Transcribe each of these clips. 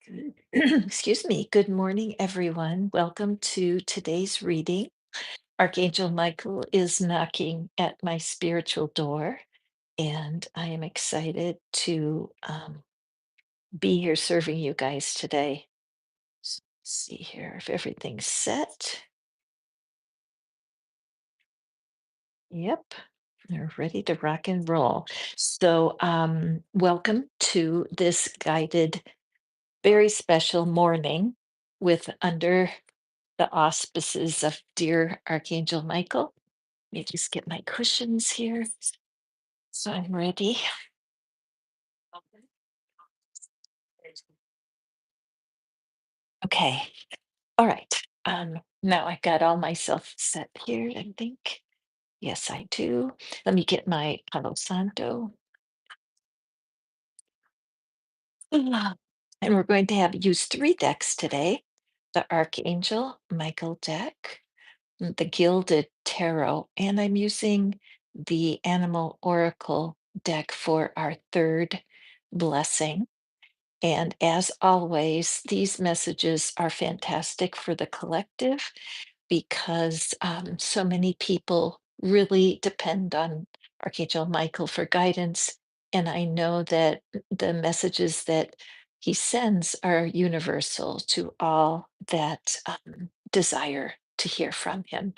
Good. Excuse me. Good morning, everyone. Welcome to today's reading. Archangel Michael is knocking at my spiritual door, and I am excited to be here serving you guys today. Let's see here if everything's set. Yep, they're ready to rock and roll. Welcome to this guided, very special morning with under the auspices of dear Archangel Michael. Let me just get my cushions here. So I'm ready. Okay. All right. Now I've got all myself set here, I think. Yes, I do. Let me get my Palo Santo. Ah. And we're going to have use three decks today. The Archangel Michael deck, the Gilded Tarot, and I'm using the Animal Oracle deck for our third blessing. And as always, these messages are fantastic for the collective because so many people really depend on Archangel Michael for guidance. And I know that the messages that he sends are universal to all that desire to hear from him.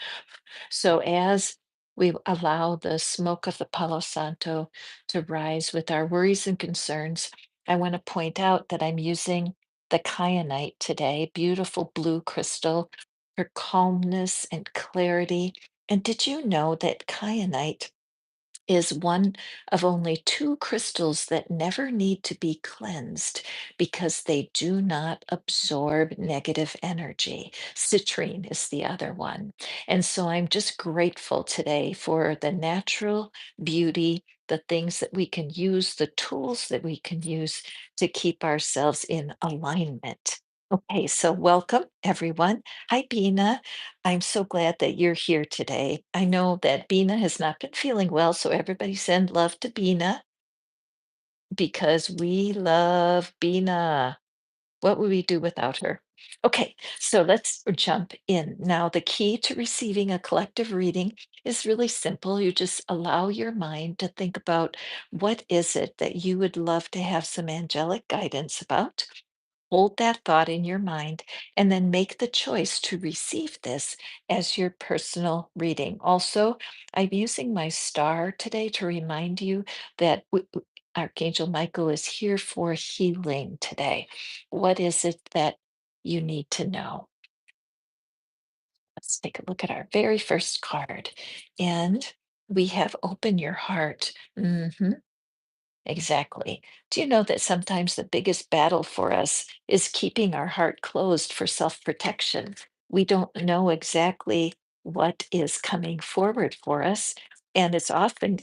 So as we allow the smoke of the Palo Santo to rise with our worries and concerns, I want to point out that I'm using the kyanite today, beautiful blue crystal for calmness and clarity. And did you know that kyanite is one of only two crystals that never need to be cleansed because they do not absorb negative energy? Citrine is the other one. And so I'm just grateful today for the natural beauty, the things that we can use, the tools that we can use to keep ourselves in alignment. Okay, so welcome everyone. Hi, Bina. I'm so glad that you're here today. I know that Bina has not been feeling well, so everybody send love to Bina because we love Bina. What would we do without her? Okay, so let's jump in. Now, the key to receiving a collective reading is really simple. You just allow your mind to think about what is it that you would love to have some angelic guidance about. Hold that thought in your mind and then make the choice to receive this as your personal reading. Also, I'm using my star today to remind you that Archangel Michael is here for healing today. What is it that you need to know? Let's take a look at our very first card. And we have open your heart. Exactly. Do you know that sometimes the biggest battle for us is keeping our heart closed for self-protection? We don't know exactly what is coming forward for us, and it's often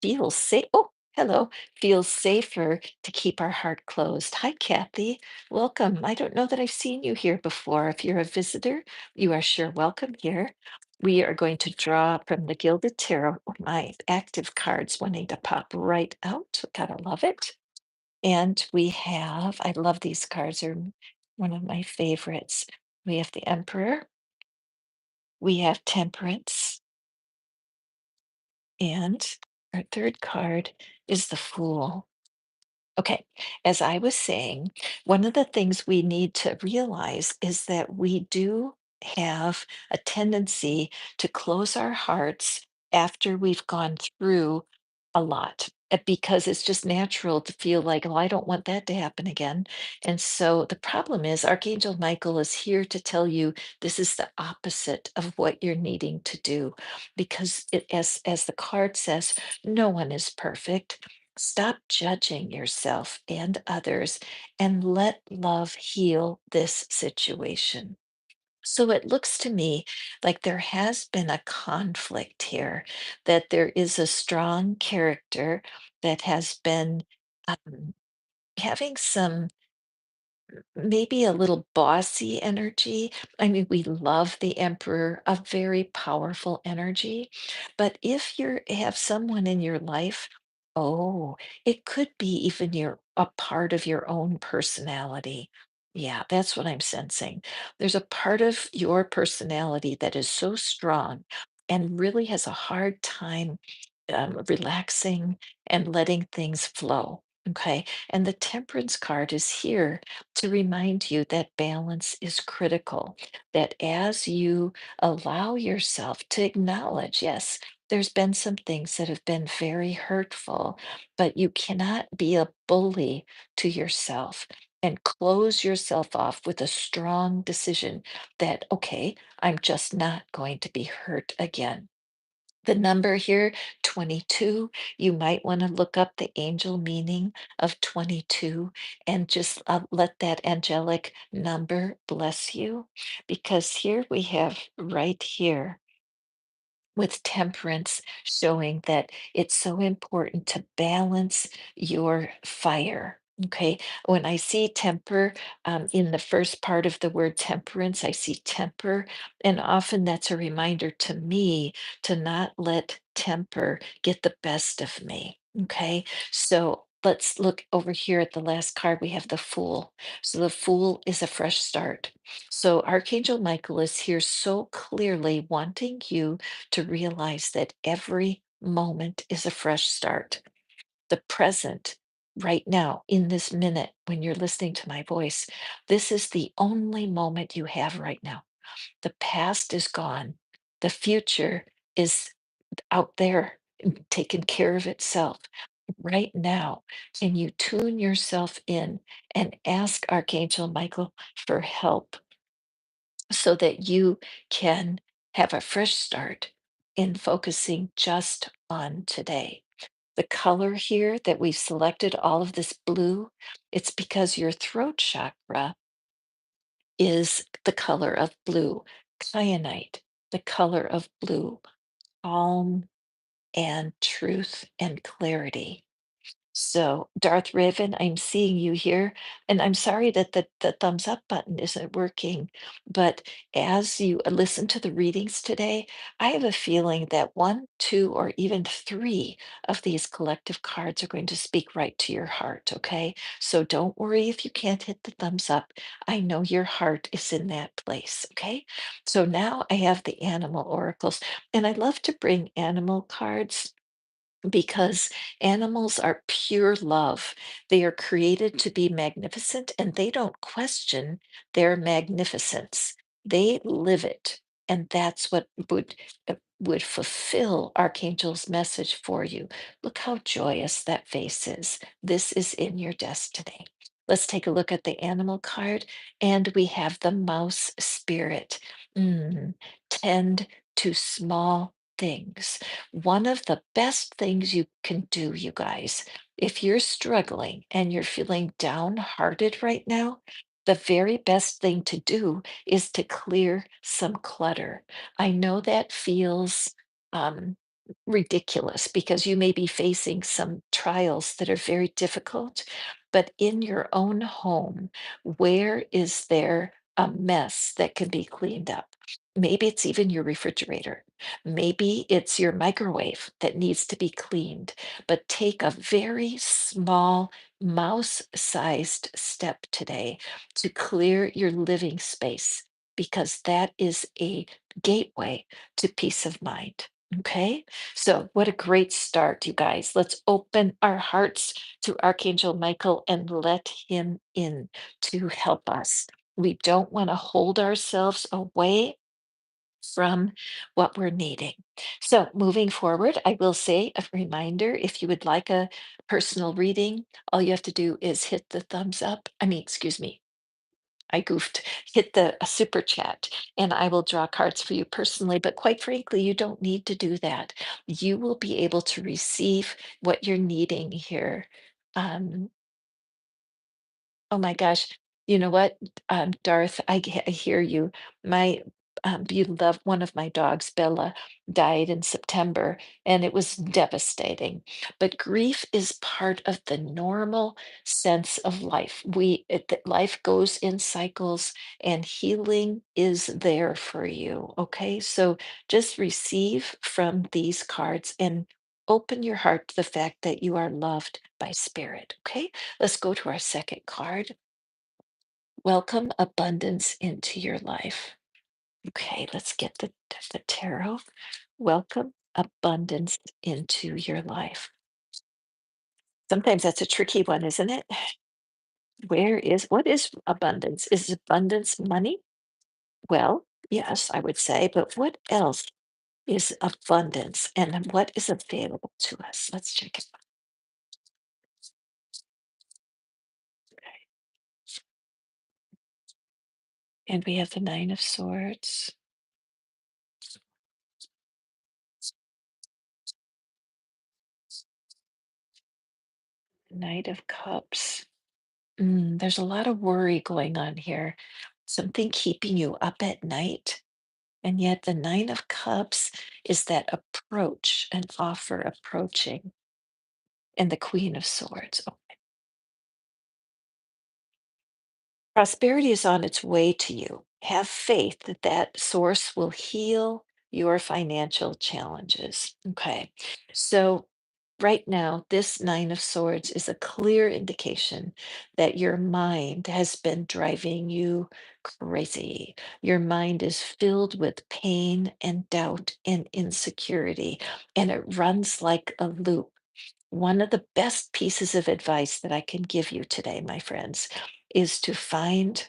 feels safe. Oh, hello. Feels safer to keep our heart closed. Hi, Kathy. Welcome. I don't know that I've seen you here before. If you're a visitor, you are sure welcome here. We are going to draw from the Gilded Tarot, my active cards wanting to pop right out. Gotta love it. And we have, I love these cards, are one of my favorites. We have the Emperor, we have Temperance, and our third card is the Fool. Okay, as I was saying, one of the things we need to realize is that we do have a tendency to close our hearts after we've gone through a lot because it's just natural to feel like, oh, I don't want that to happen again. And so the problem is, Archangel Michael is here to tell you this is the opposite of what you're needing to do because as the card says, no one is perfect. Stop judging yourself and others and let love heal this situation. So it looks to me like there has been a conflict here, that there is a strong character that has been um, having some maybe a little bossy energy. I mean, we love the emperor, a very powerful energy. But if you have someone in your life, oh, it could be even a part of your own personality. Yeah, that's what I'm sensing. There's a part of your personality that is so strong and really has a hard time relaxing and letting things flow. Okay. And the temperance card is here to remind you that balance is critical. That as you allow yourself to acknowledge, yes, there's been some things that have been very hurtful, but you cannot be a bully to yourself and close yourself off with a strong decision that, okay, I'm just not going to be hurt again. The number here, 22, you might want to look up the angel meaning of 22 and just let that angelic number bless you. Because here we have right here with temperance showing that it's so important to balance your fire. Okay, when I see temper in the first part of the word temperance, I see temper, and often that's a reminder to me to not let temper get the best of me. Okay, so let's look over here at the last card. We have the Fool. So the Fool is a fresh start. So Archangel Michael is here so clearly wanting you to realize that every moment is a fresh start. The present, right now, in this minute, when you're listening to my voice, this is the only moment you have right now. The past is gone. The future is out there, taking care of itself. Right now, can you tune yourself in and ask Archangel Michael for help so that you can have a fresh start in focusing just on today? The color here that we've selected, all of this blue, it's because your throat chakra is the color of blue. Kyanite, the color of blue, calm and truth and clarity. So, Darth Raven, I'm seeing you here, and I'm sorry that the thumbs up button isn't working. But as you listen to the readings today, I have a feeling that one, two, or even three of these collective cards are going to speak right to your heart. Okay. So don't worry if you can't hit the thumbs up. I know your heart is in that place. Okay. So now I have the animal oracles, and I love to bring animal cards because animals are pure love. They are created to be magnificent and they don't question their magnificence. They live it. And that's what would fulfill Archangel's message for you. Look how joyous that face is. This is in your destiny. Let's take a look at the animal card, and we have the mouse spirit. Mm, tend to small things. One of the best things you can do, you guys, if you're struggling and you're feeling downhearted right now, the very best thing to do is to clear some clutter. I know that feels um, ridiculous because you may be facing some trials that are very difficult, but in your own home, where is there a mess that can be cleaned up? Maybe it's even your refrigerator. Maybe it's your microwave that needs to be cleaned, but take a very small mouse-sized step today to clear your living space because that is a gateway to peace of mind. Okay, so what a great start, you guys. Let's open our hearts to Archangel Michael and let him in to help us. We don't want to hold ourselves away from what we're needing. So, moving forward, I will say a reminder, if you would like a personal reading, all you have to do is hit the thumbs up. I mean, excuse me, I goofed. Hit the super chat and I will draw cards for you personally. But quite frankly, you don't need to do that. You will be able to receive what you're needing here. Um, Oh my gosh. You know what, Darth, I hear you. My beloved one of my dogs, Bella, died in September, and it was devastating. But grief is part of the normal sense of life. Life goes in cycles, and healing is there for you. Okay, so just receive from these cards and open your heart to the fact that you are loved by spirit. Okay. Let's go to our second card. Welcome abundance into your life. Okay, let's get the tarot. Welcome abundance into your life. Sometimes that's a tricky one, isn't it? What is abundance? Is abundance money? Well, yes, I would say, but what else is abundance and what is available to us? Let's check it out. And we have the Nine of Swords, Knight of Cups. There's a lot of worry going on here. Something keeping you up at night. And yet, the Nine of Cups is that approach, an offer approaching, and the Queen of Swords. Prosperity is on its way to you. Have faith that that source will heal your financial challenges. Okay. So, right now, this Nine of Swords is a clear indication that your mind has been driving you crazy. Your mind is filled with pain and doubt and insecurity, and it runs like a loop. One of the best pieces of advice that I can give you today, my friends, is to find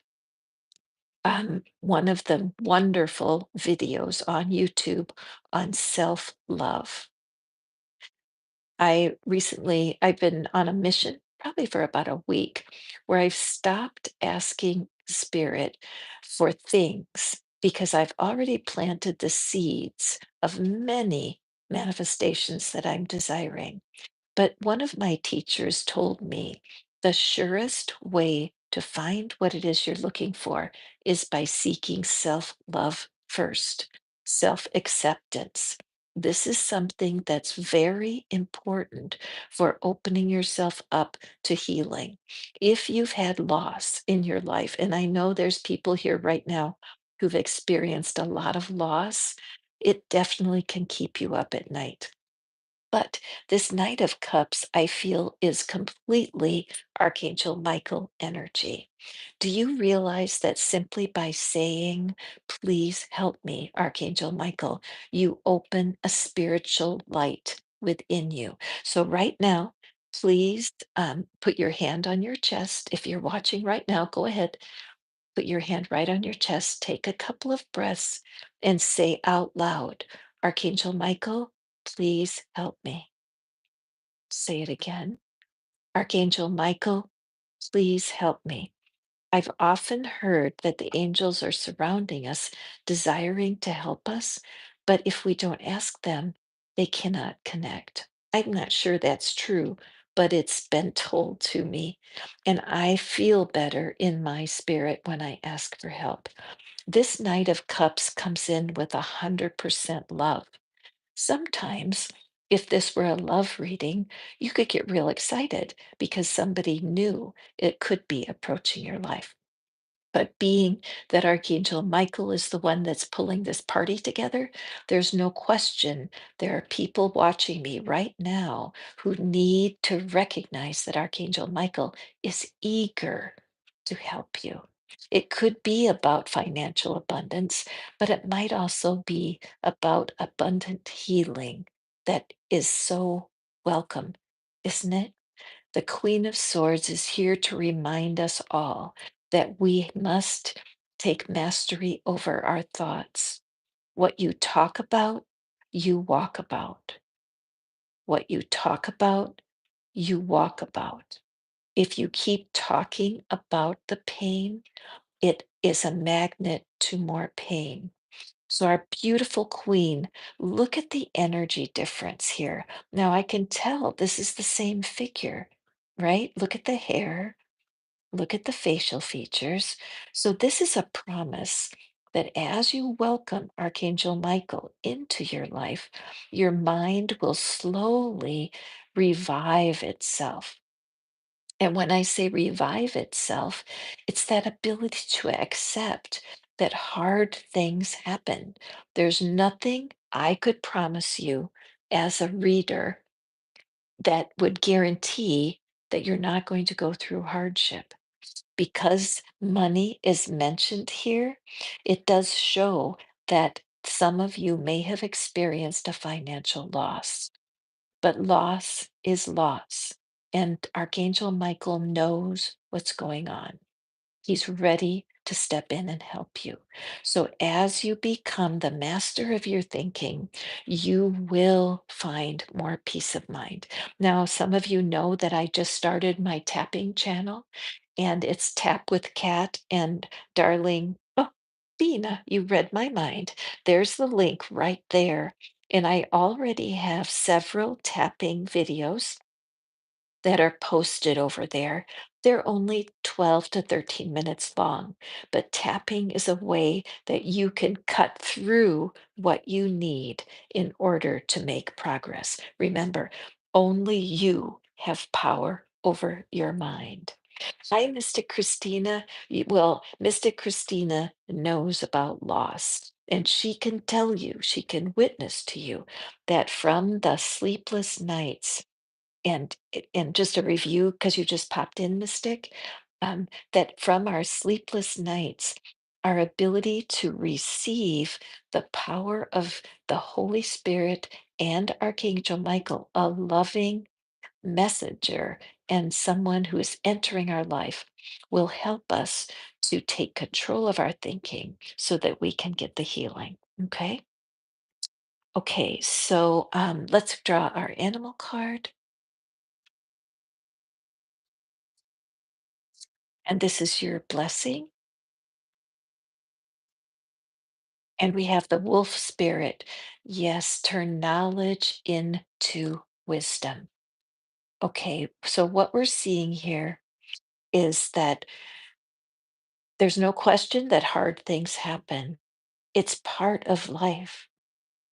one of the wonderful videos on YouTube on self love. I've been on a mission probably for about a week where I've stopped asking spirit for things because I've already planted the seeds of many manifestations that I'm desiring. But one of my teachers told me the surest way to find what it is you're looking for is by seeking self love first, self acceptance. This is something that's very important for opening yourself up to healing. If you've had loss in your life, and I know there's people here right now who've experienced a lot of loss, it definitely can keep you up at night. But this Knight of Cups, I feel, is completely Archangel Michael energy. Do you realize that simply by saying, please help me, Archangel Michael, you open a spiritual light within you? So, right now, please put your hand on your chest. If you're watching right now, go ahead, put your hand right on your chest, take a couple of breaths, and say out loud, Archangel Michael, please help me. Say it again. Archangel Michael, please help me. I've often heard that the angels are surrounding us, desiring to help us, but if we don't ask them, they cannot connect. I'm not sure that's true, but it's been told to me, and I feel better in my spirit when I ask for help. This Knight of Cups comes in with 100% love. Sometimes, if this were a love reading, you could get real excited because somebody new it could be approaching your life. But being that Archangel Michael is the one that's pulling this party together, there's no question there are people watching me right now who need to recognize that Archangel Michael is eager to help you. It could be about financial abundance, but it might also be about abundant healing that is so welcome, isn't it? The Queen of Swords is here to remind us all that we must take mastery over our thoughts. What you talk about, you walk about. What you talk about, you walk about. If you keep talking about the pain, it is a magnet to more pain. So, our beautiful queen, look at the energy difference here. Now, I can tell this is the same figure, right? Look at the hair, look at the facial features. So, this is a promise that as you welcome Archangel Michael into your life, your mind will slowly revive itself. And when I say revive itself, it's that ability to accept that hard things happen. There's nothing I could promise you as a reader that would guarantee that you're not going to go through hardship. Because money is mentioned here, it does show that some of you may have experienced a financial loss, but loss is loss. And Archangel Michael knows what's going on. He's ready to step in and help you. So, as you become the master of your thinking, you will find more peace of mind. Now, some of you know that I just started my tapping channel, and it's Tap with Cat and Darling. Oh, Bina, you read my mind. There's the link right there. And I already have several tapping videos that are posted over there. They're only 12 to 13 minutes long, but tapping is a way that you can cut through what you need in order to make progress. Remember, only you have power over your mind. Hi, Mystic Christina. Well, Mystic Christina knows about loss, and she can tell you, she can witness to you that from the sleepless nights and just a review, because you just popped in, Mystic, that from our sleepless nights, our ability to receive the power of the Holy Spirit and Archangel Michael, a loving messenger and someone who is entering our life, will help us to take control of our thinking so that we can get the healing. Okay. Okay. So let's draw our animal card. And this is your blessing. And we have the wolf spirit. Yes, turn knowledge into wisdom. Okay, so what we're seeing here is that there's no question that hard things happen. It's part of life.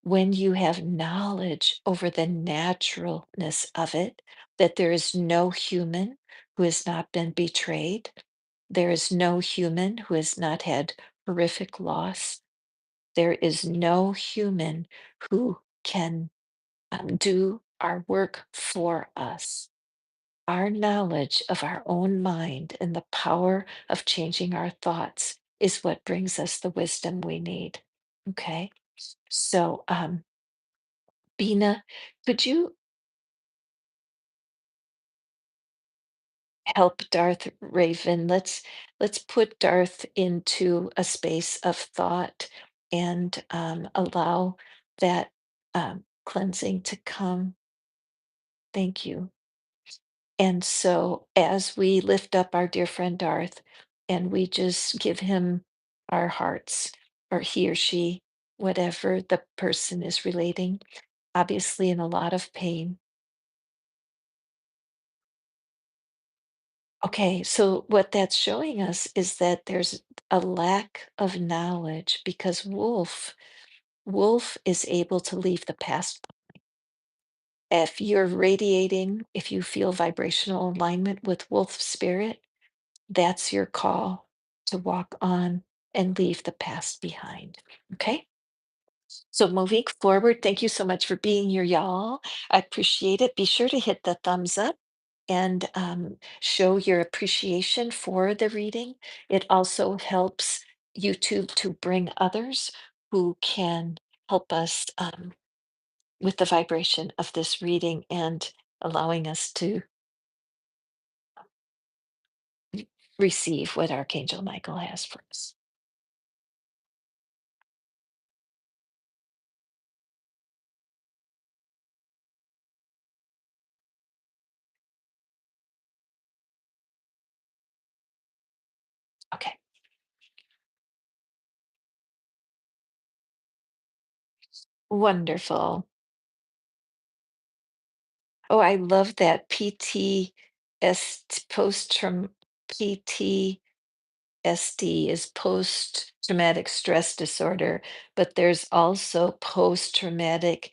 When you have knowledge over the naturalness of it, that there is no human who has not been betrayed, there is no human who has not had horrific loss. There is no human who can do our work for us. Our knowledge of our own mind and the power of changing our thoughts is what brings us the wisdom we need. Okay. So, Bina, could you help Darth Raven? Let's put Darth into a space of thought and allow that cleansing to come. Thank you. And so, as we lift up our dear friend Darth and we just give him our hearts, or he or she, whatever the person is relating, obviously in a lot of pain. Okay, so what that's showing us is that there's a lack of knowledge because Wolf is able to leave the past. If you're radiating, if you feel vibrational alignment with Wolf spirit, that's your call to walk on and leave the past behind. Okay. So moving forward, thank you so much for being here, y'all. I appreciate it. Be sure to hit the thumbs up and show your appreciation for the reading. It also helps YouTube to bring others who can help us with the vibration of this reading and allowing us to receive what Archangel Michael has for us. Okay. Wonderful. Oh, I love that PTSD is post-traumatic stress disorder, but there's also post-traumatic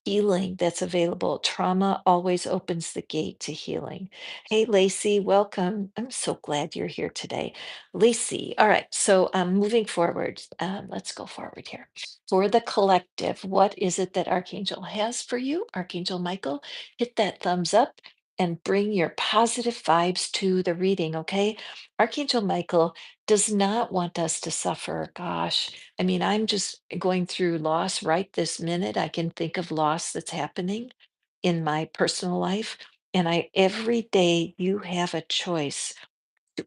healing that's available. Trauma always opens the gate to healing. Hey, Lacey, welcome. I'm so glad you're here today. Lacey, all right, so moving forward, let's go forward here. For the collective, what is it that Archangel has for you? Archangel Michael, hit that thumbs up and bring your positive vibes to the reading, okay? Archangel Michael does not want us to suffer. Gosh, I mean, I'm just going through loss right this minute. I can think of loss that's happening in my personal life. And every day you have a choice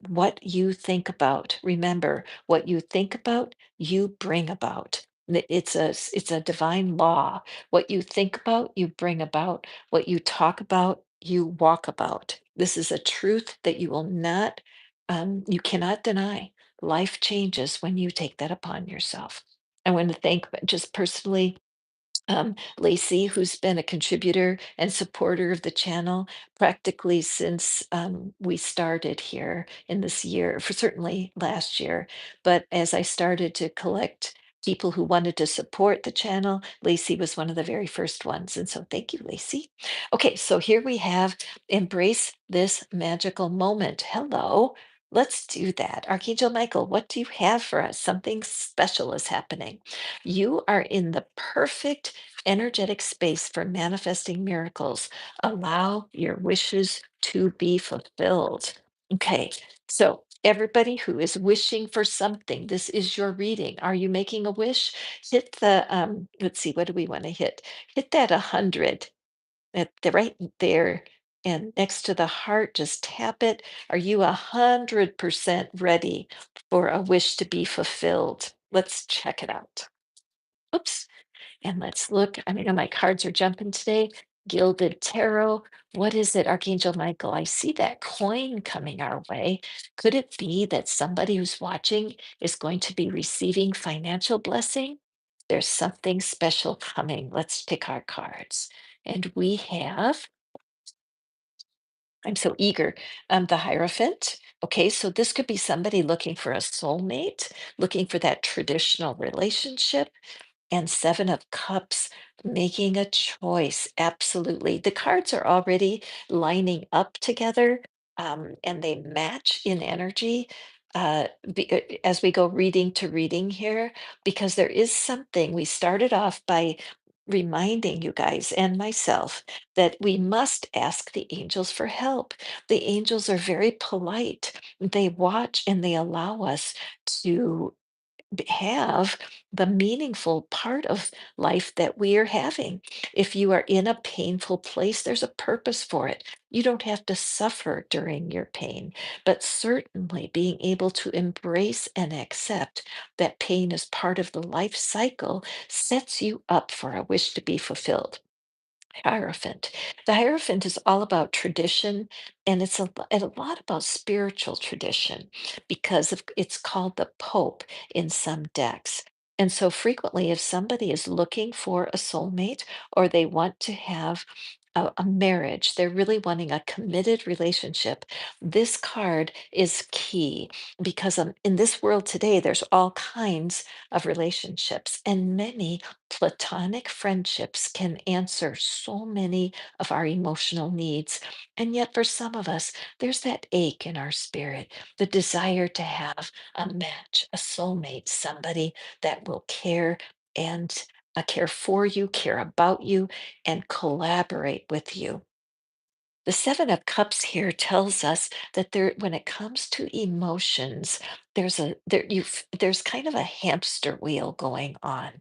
what you think about. Remember, what you think about, you bring about. It's a divine law. What you think about, you bring about. What you talk about, you walk about. This is a truth that you will not, you cannot deny. Life changes when you take that upon yourself. I want to thank just personally Lacey, who's been a contributor and supporter of the channel practically since we started here in this year, for certainly last year. But as I started to collect people who wanted to support the channel, Lacey was one of the very first ones. And so thank you, Lacey. Okay, so here we have embrace this magical moment. Hello. Let's do that. Archangel Michael, what do you have for us? Something special is happening. You are in the perfect energetic space for manifesting miracles. Allow your wishes to be fulfilled. Okay, so everybody who is wishing for something, this is your reading. Are you making a wish? Hit the let's see, what do we want to hit? Hit that 100 at the right there. And next to the heart, just tap it. Are you 100% ready for a wish to be fulfilled? Let's check it out. Oops. And let's look. I mean, my cards are jumping today. Gilded Tarot. What is it, Archangel Michael? I see that coin coming our way. Could it be that somebody who's watching is going to be receiving financial blessing? There's something special coming. Let's pick our cards. And we have, I'm so eager, the Hierophant. Okay, so this could be somebody looking for a soulmate, looking for that traditional relationship and Seven of Cups, making a choice. Absolutely. The cards are already lining up together and they match in energy as we go reading to reading here, because there is something. We started off by reminding you guys and myself that we must ask the angels for help. The angels are very polite. They watch and they allow us to have the meaningful part of life that we are having. If you are in a painful place, there's a purpose for it. You don't have to suffer during your pain, but certainly being able to embrace and accept that pain is part of the life cycle sets you up for a wish to be fulfilled. Hierophant. The Hierophant is all about tradition, and and a lot about spiritual tradition because it's called the Pope in some decks. And so frequently, if somebody is looking for a soulmate or they want to have a marriage, they're really wanting a committed relationship. This card is key because in this world today, there's all kinds of relationships, and many platonic friendships can answer so many of our emotional needs. And yet, for some of us, there's that ache in our spirit, the desire to have a match, a soulmate, somebody that will care and care for you, care about you, and collaborate with you. The Seven of Cups here tells us that when it comes to emotions, there's kind of a hamster wheel going on,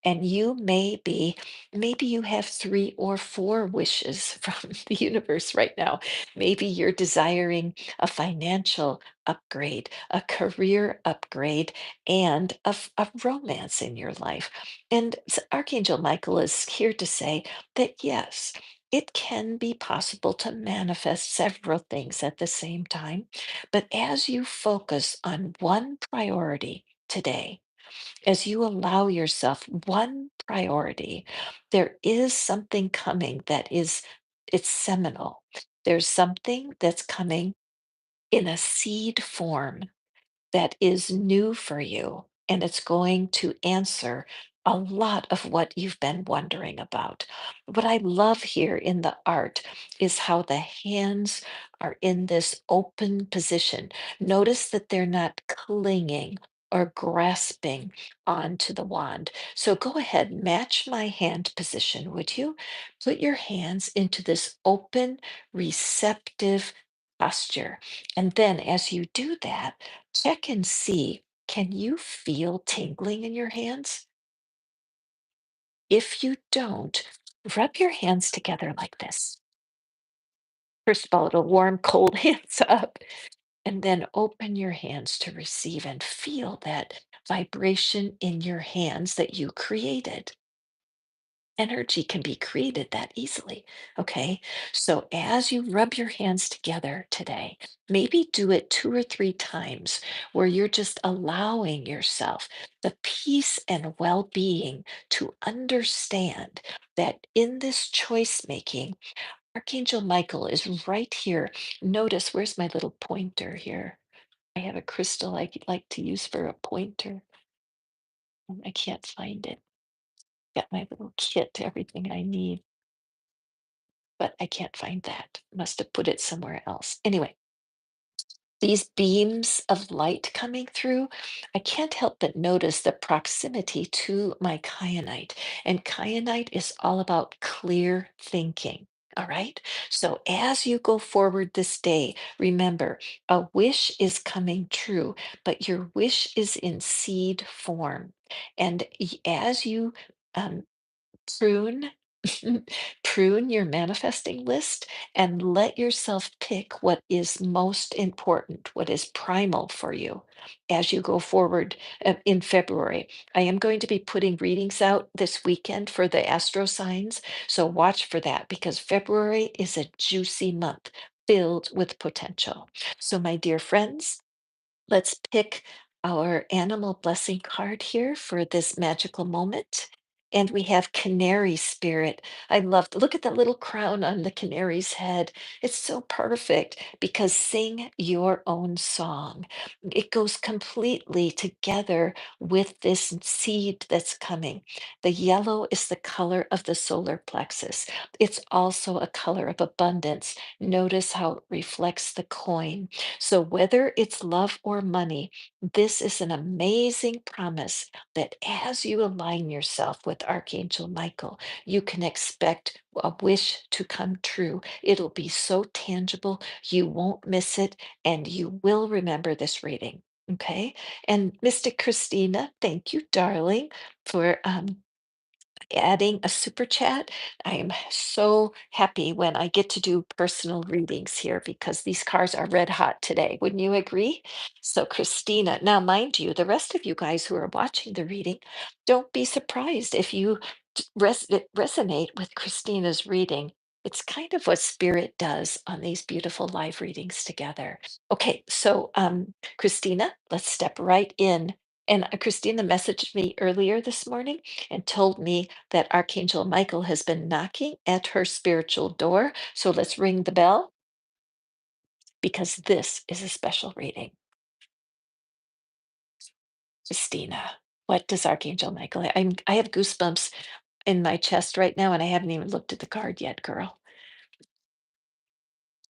and maybe you have three or four wishes from the universe right now. Maybe you're desiring a financial upgrade, a career upgrade, and a romance in your life. And Archangel Michael is here to say that yes, it can be possible to manifest several things at the same time. But as you focus on one priority today, as you allow yourself one priority, there is something coming it's seminal. There's something that's coming in a seed form that is new for you, and it's going to answer a lot of what you've been wondering about. What I love here in the art is how the hands are in this open position. Notice that they're not clinging or grasping onto the wand. So go ahead, match my hand position, would you? Put your hands into this open, receptive posture. And then as you do that, check and see, can you feel tingling in your hands? If you don't, rub your hands together like this. First of all, it'll warm cold hands up, and then open your hands to receive and feel that vibration in your hands that you created. Energy can be created that easily. Okay. So as you rub your hands together today, maybe do it 2 or 3 times where you're just allowing yourself the peace and well being to understand that in this choice making, Archangel Michael is right here. Notice, where's my little pointer here? I have a crystal I like to use for a pointer. I can't find it. Got my little kit, everything I need, but I can't find that. Must have put it somewhere else. Anyway, these beams of light coming through, I can't help but notice the proximity to my kyanite. And kyanite is all about clear thinking. All right. So as you go forward this day, remember a wish is coming true, but your wish is in seed form. And as you um, prune prune your manifesting list and let yourself pick what is most important, what is primal for you as you go forward in February. I am going to be putting readings out this weekend for the astro signs, so watch for that because February is a juicy month filled with potential. So my dear friends, let's pick our animal blessing card here for this magical moment. And we have canary spirit. I love, look at that little crown on the canary's head. It's so perfect because sing your own song. It goes completely together with this seed that's coming. The yellow is the color of the solar plexus. It's also a color of abundance. Notice how it reflects the coin. So, whether it's love or money, this is an amazing promise that as you align yourself with Archangel Michael, you can expect a wish to come true. It'll be so tangible, you won't miss it, and you will remember this reading. Okay. And Mystic Christina, thank you, darling, for adding a super chat. I am so happy when I get to do personal readings here because these cars are red hot today. Wouldn't you agree? So, Christina, now mind you, the rest of you guys who are watching the reading, don't be surprised if you resonate with Christina's reading. It's kind of what spirit does on these beautiful live readings together. Okay, so Christina, let's step right in. And Christina messaged me earlier this morning and told me that Archangel Michael has been knocking at her spiritual door. So let's ring the bell because this is a special reading. Christina, what does Archangel Michael? I have goosebumps in my chest right now, and I haven't even looked at the card yet, girl.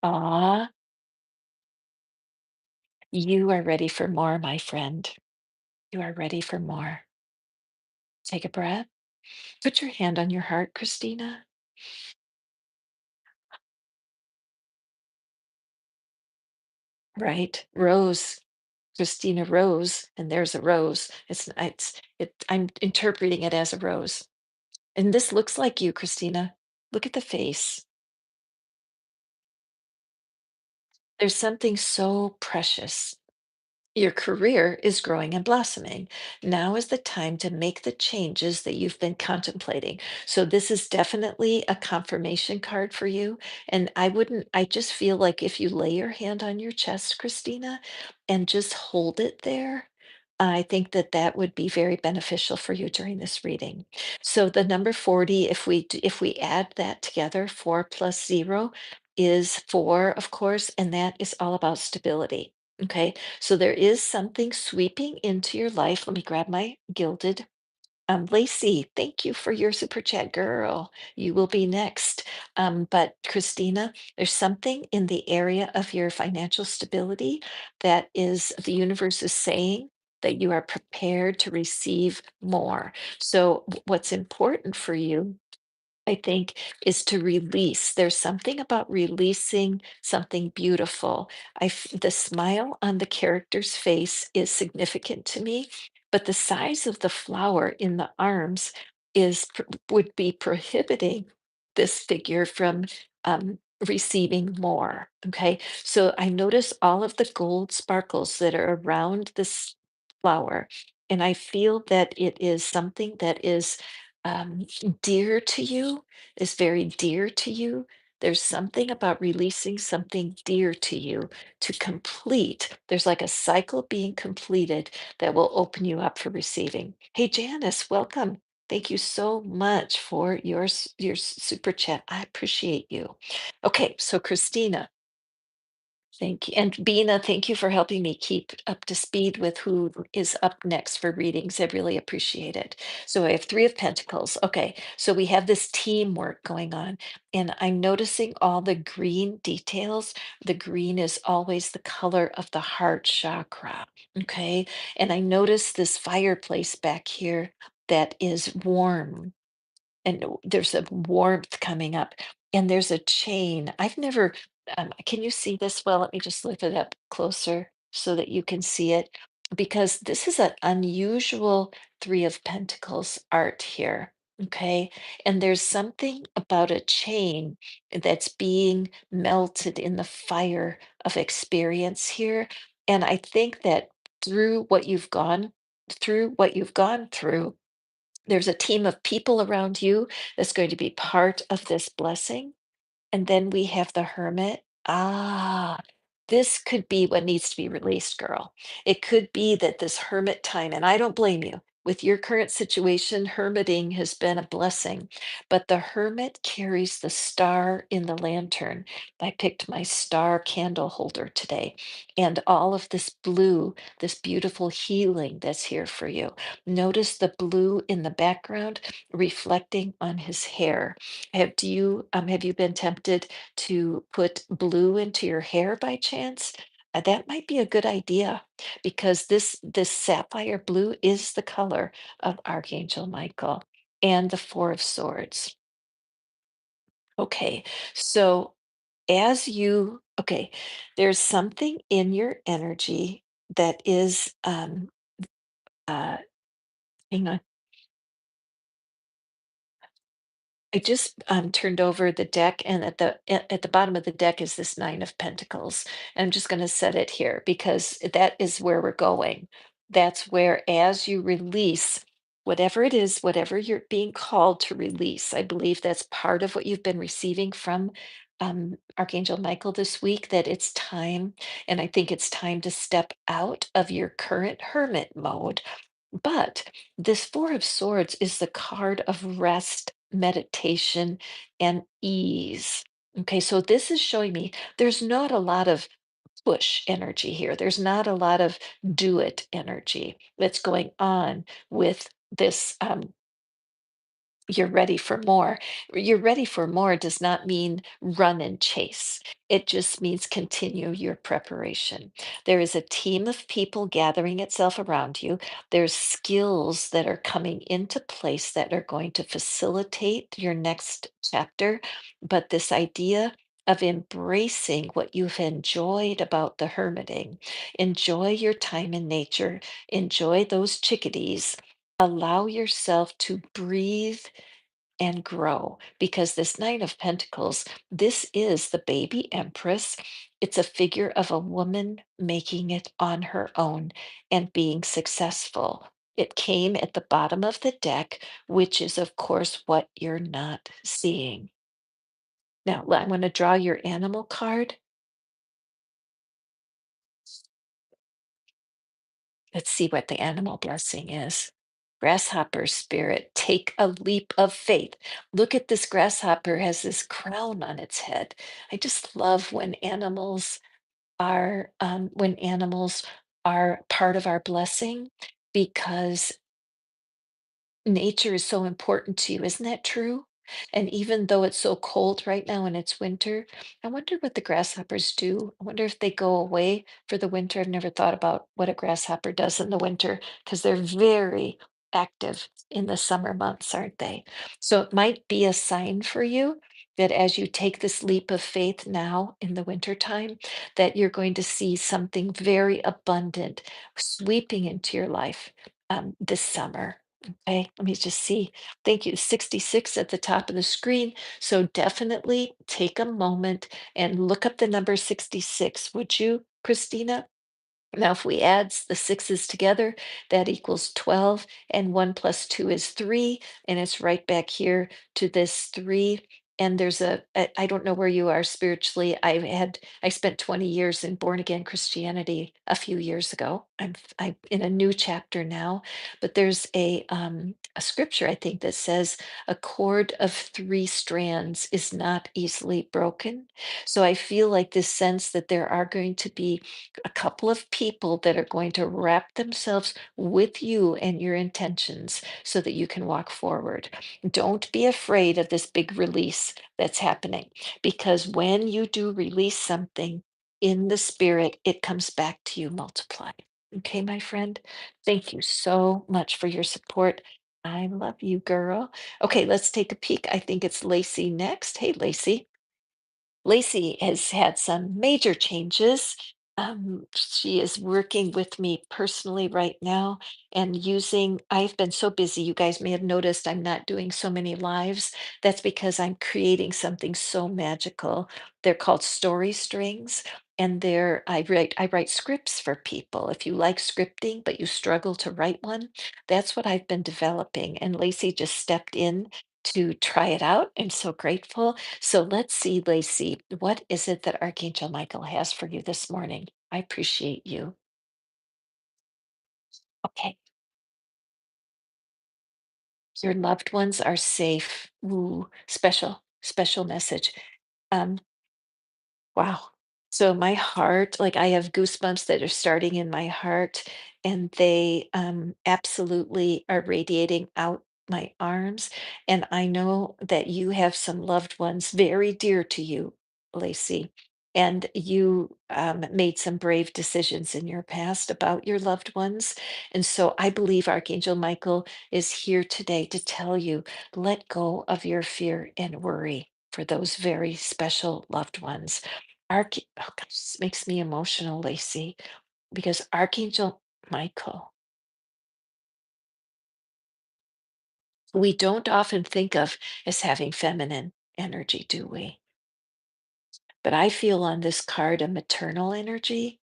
Ah, you are ready for more, my friend. You are ready for more. Take a breath. Put your hand on your heart, Christina. Right, Rose. Christina Rose, and there's a rose. I'm interpreting it as a rose. And this looks like you, Christina. Look at the face. There's something so precious. Your career is growing and blossoming. Now is the time to make the changes that you've been contemplating. So, this is definitely a confirmation card for you. And I just feel like if you lay your hand on your chest, Christina, and just hold it there, I think that that would be very beneficial for you during this reading. So, the number 40, if we add that together, 4 plus 0 is 4, of course, and that is all about stability. Okay. So there is something sweeping into your life. Let me grab my gilded. Lacey, thank you for your super chat, girl. You will be next. But Christina, there's something in the area of your financial stability that is the universe is saying. that you are prepared to receive more. So, what's important for you, I think, is to release. There's something about releasing something beautiful. The smile on the character's face is significant to me, but the size of the flower in the arms would be prohibiting this figure from receiving more. Okay, so I notice all of the gold sparkles that are around this flower, and I feel that it is something that is um, dear to you, is very dear to you. There's something about releasing something dear to you to complete. There's like a cycle being completed that will open you up for receiving. Hey, Janice, welcome. Thank you so much for your super chat. I appreciate you. Okay, so Christina, thank you. And Bina, thank you for helping me keep up to speed with who is up next for readings. I really appreciate it. So I have Three of Pentacles. Okay, so we have this teamwork going on, and I'm noticing all the green details. The green is always the color of the heart chakra. Okay, and I notice this fireplace back here that is warm, and there's a warmth coming up, and there's a chain. I've never, can you see this well? Let me just lift it up closer so that you can see it, because this is an unusual Three of Pentacles art here. Okay, and there's something about a chain that's being melted in the fire of experience here. And I think that through what you've gone through, there's a team of people around you that's going to be part of this blessing. And then we have the hermit. Ah, this could be what needs to be released, girl. It could be that this hermit time, and I don't blame you. With your current situation, hermiting has been a blessing, but the hermit carries the star in the lantern. I picked my star candle holder today, and all of this blue, this beautiful healing that's here for you. Notice the blue in the background reflecting on his hair. Have you been tempted to put blue into your hair by chance? That might be a good idea, because this sapphire blue is the color of Archangel Michael and the Four of Swords. Okay, so there's something in your energy that is uh hang on. I just turned over the deck, and at the bottom of the deck is this Nine of Pentacles. And I'm just going to set it here because that is where we're going. That's where, as you release whatever it is, whatever you're being called to release, I believe that's part of what you've been receiving from Archangel Michael this week. That it's time, and I think it's time to step out of your current hermit mode, but this Four of Swords is the card of rest, meditation, and ease. Okay, so this is showing me there's not a lot of push energy here. There's not a lot of do it energy that's going on with this you're ready for more. You're ready for more does not mean run and chase. It just means continue your preparation. There is a team of people gathering itself around you. There's skills that are coming into place that are going to facilitate your next chapter. But this idea of embracing what you've enjoyed about the hermiting, enjoy your time in nature, enjoy those chickadees, allow yourself to breathe and grow, because this Nine of Pentacles, this is the baby empress. It's a figure of a woman making it on her own and being successful. It came at the bottom of the deck, which is, of course, what you're not seeing. Now, I'm going to draw your animal card. Let's see what the animal blessing is. Grasshopper spirit, take a leap of faith. Look at this grasshopper has this crown on its head. I just love when animals are part of our blessing, because nature is so important to you. Isn't that true? And even though it's so cold right now and it's winter, I wonder what the grasshoppers do. I wonder if they go away for the winter. I've never thought about what a grasshopper does in the winter because they're very active in the summer months, aren't they? So it might be a sign for you that as you take this leap of faith now in the winter time, that you're going to see something very abundant sweeping into your life this summer. Okay, let me just see. Thank you. 66 at the top of the screen. So definitely take a moment and look up the number 66. Would you, Christina? Now, if we add the sixes together, that equals 12, and 1 plus 2 is 3, and it's right back here to this 3. And I don't know where you are spiritually. I spent 20 years in born again Christianity a few years ago. I'm in a new chapter now, but there's a scripture I think that says a cord of 3 strands is not easily broken. So I feel like this sense that there are going to be a couple of people that are going to wrap themselves with you and your intentions so that you can walk forward. Don't be afraid of this big release that's happening because when you do release something in the spirit, it comes back to you multiplied. Okay, my friend, thank you so much for your support. I love you, girl. Okay, let's take a peek. I think it's Lacey next. Hey, Lacey. Lacey has had some major changes. She is working with me personally right now and I've been so busy. You guys may have noticed I'm not doing so many lives. That's because I'm creating something so magical. They're called story strings. And I write scripts for people. If you like scripting, but you struggle to write one, that's what I've been developing. And Lacey just stepped in to try it out. I'm so grateful. So let's see, Lacey, what is it that Archangel Michael has for you this morning? I appreciate you. Okay, your loved ones are safe. Ooh, special, special message. Um, wow. So my heart, like I have goosebumps that are starting in my heart, and they absolutely are radiating out my arms. And I know that you have some loved ones very dear to you, Lacey, and you made some brave decisions in your past about your loved ones. And so I believe Archangel Michael is here today to tell you, let go of your fear and worry for those very special loved ones. Oh gosh, this makes me emotional, Lacey, because Archangel Michael, we don't often think of as having feminine energy, do we? But I feel on this card a maternal energy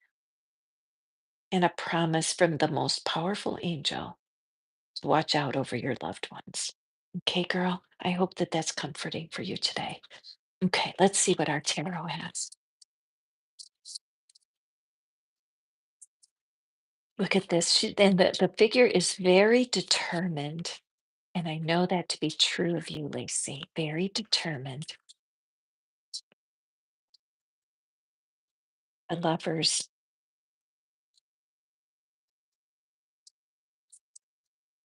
and a promise from the most powerful angel to watch out over your loved ones. Okay, girl, I hope that that's comforting for you today. Okay, let's see what our tarot has. Look at this. And the figure is very determined. And I know that to be true of you, Lacey. Very determined. A lovers.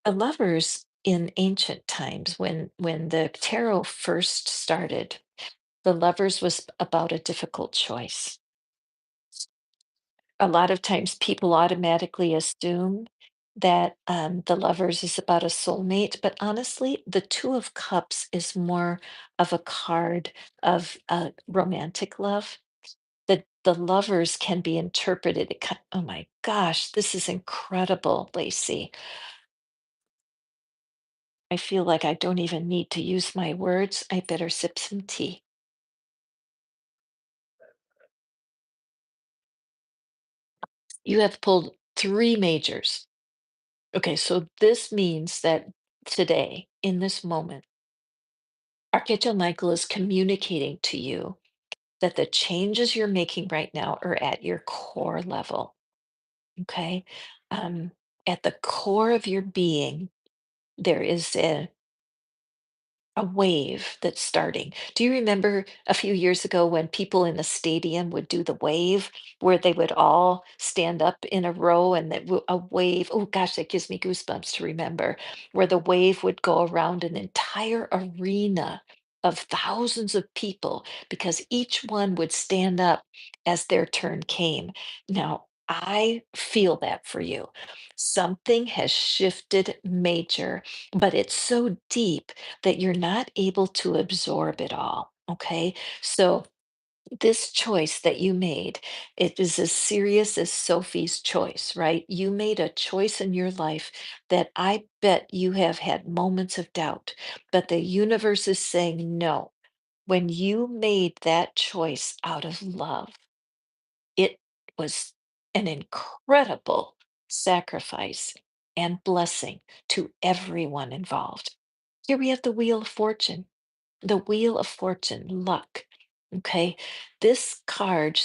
A lovers in ancient times, when the tarot first started, the lovers was about a difficult choice. A lot of times people automatically assume that the lovers is about a soulmate, but honestly, the Two of Cups is more of a card of romantic love. The lovers can be interpreted. Oh my gosh, this is incredible, Lacey. I feel like I don't even need to use my words. I better sip some tea. You have pulled 3 majors. Okay, so this means that today, in this moment, Archangel Michael is communicating to you that the changes you're making right now are at your core level. Okay. Um, at the core of your being, there is a wave that's starting. Do you remember a few years ago when people in a stadium would do the wave where they would all stand up in a row and a wave, oh gosh, that gives me goosebumps to remember, where the wave would go around an entire arena of thousands of people because each one would stand up as their turn came. Now, I feel that for you. Something has shifted major, but it's so deep that you're not able to absorb it all. Okay. So, this choice that you made, it is as serious as Sophie's choice, right? You made a choice in your life that I bet you have had moments of doubt, but the universe is saying no. When you made that choice out of love, it was an incredible sacrifice and blessing to everyone involved. Here we have the Wheel of Fortune, the Wheel of Fortune, luck. Okay. This card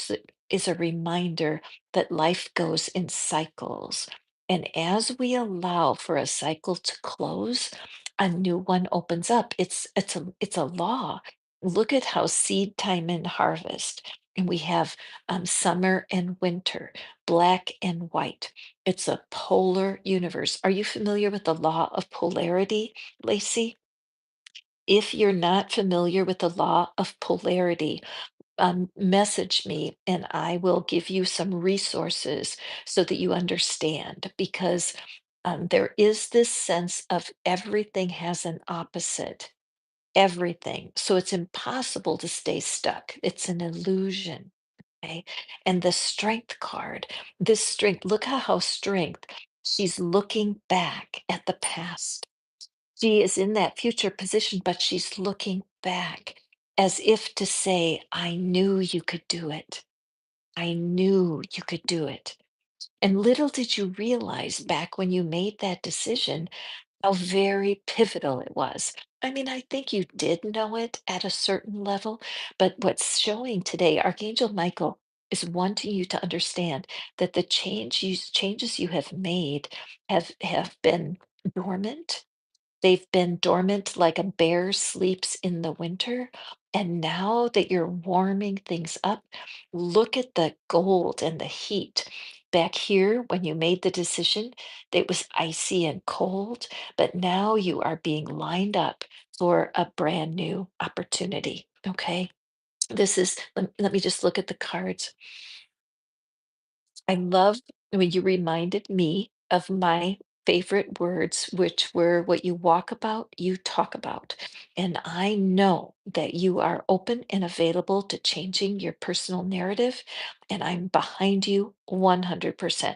is a reminder that life goes in cycles. And as we allow for a cycle to close, a new one opens up. It's a law. Look at how seed time and harvest. And we have summer and winter, black and white. It's a polar universe. Are you familiar with the law of polarity, Lacey? If you're not familiar with the law of polarity, message me and I will give you some resources so that you understand because there is this sense of everything has an opposite, everything. So it's impossible to stay stuck. It's an illusion. Okay. And the strength card, this strength, look how strength, she's looking back at the past. She is in that future position, but she's looking back as if to say, I knew you could do it. I knew you could do it. And little did you realize back when you made that decision how very pivotal it was. I mean, I think you did know it at a certain level, but what's showing today, Archangel Michael is wanting you to understand that the changes you have made have been dormant. They've been dormant like a bear sleeps in the winter. And now that you're warming things up, look at the gold and the heat. Back here, when you made the decision, it was icy and cold, but now you are being lined up for a brand new opportunity. Okay. Let me just look at the cards. I love when you reminded me of my favorite words, which were what you walk about, you talk about. And I know that you are open and available to changing your personal narrative, and I'm behind you 100%.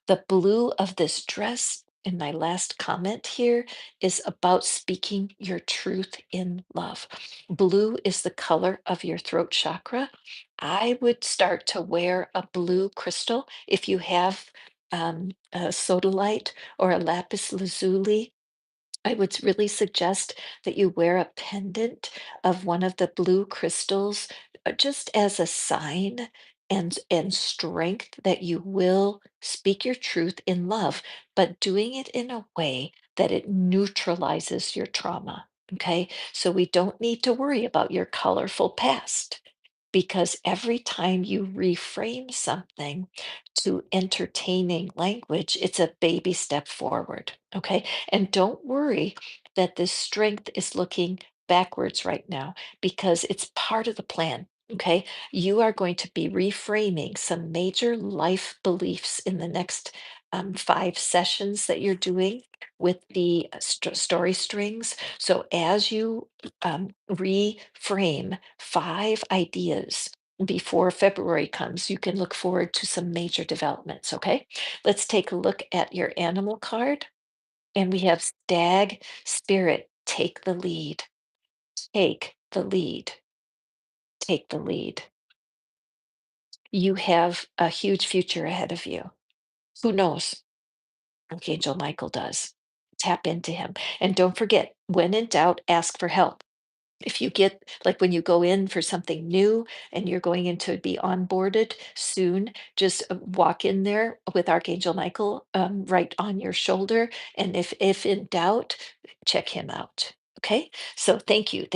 The blue of this dress, in my last comment here, is about speaking your truth in love. Blue is the color of your throat chakra. I would start to wear a blue crystal if you have a sodalite or a lapis lazuli. I would really suggest that you wear a pendant of one of the blue crystals just as a sign and strength that you will speak your truth in love, but doing it in a way that it neutralizes your trauma. Okay, so we don't need to worry about your colorful past because every time you reframe something to entertaining language, it's a baby step forward. Okay. And don't worry that this strength is looking backwards right now because it's part of the plan. Okay. You are going to be reframing some major life beliefs in the next 5 sessions that you're doing with the story strings. So as you reframe 5 ideas before February comes, you can look forward to some major developments. Okay, let's take a look at your animal card. And we have Stag Spirit. Take the lead. Take the lead. Take the lead. You have a huge future ahead of you. Who knows? Archangel Michael does. Tap into him. And don't forget, when in doubt, ask for help. If you get like when you go in for something new and you're going in to be onboarded soon, just walk in there with Archangel Michael right on your shoulder. And if in doubt, check him out. Okay, so thank you,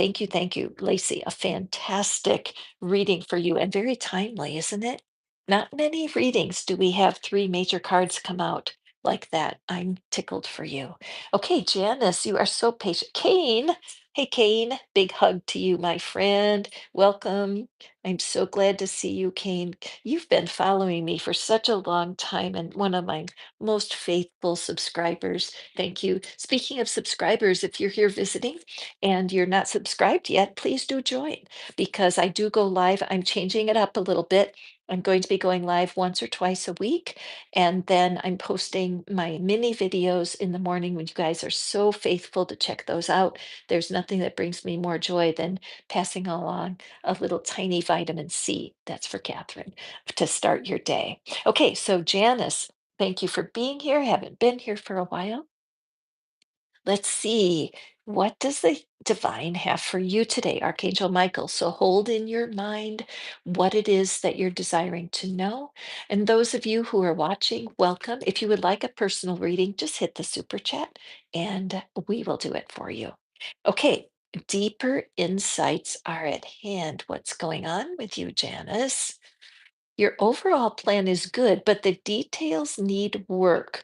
Lacey. A fantastic reading for you and very timely, isn't it? Not many readings do we have three major cards come out like that. I'm tickled for you. Okay, Janice, you are so patient. Kane, hey, Kane, big hug to you, my friend. Welcome. I'm so glad to see you, Kane. You've been following me for such a long time and one of my most faithful subscribers. Thank you. Speaking of subscribers, if you're here visiting and you're not subscribed yet, please do join because I do go live. I'm changing it up a little bit. I'm going to be going live once or twice a week, and then I'm posting my mini videos in the morning when you guys are so faithful to check those out. There's nothing that brings me more joy than passing along a little tiny vitamin C. That's for Catherine to start your day. Okay, so Janice, thank you for being here. Haven't been here for a while. Let's see. What does the divine have for you today, Archangel Michael? So hold in your mind what it is that you're desiring to know. And those of you who are watching, welcome. If you would like a personal reading, just hit the super chat and we will do it for you. Okay, deeper insights are at hand. What's going on with you, Janice? Your overall plan is good, but the details need work.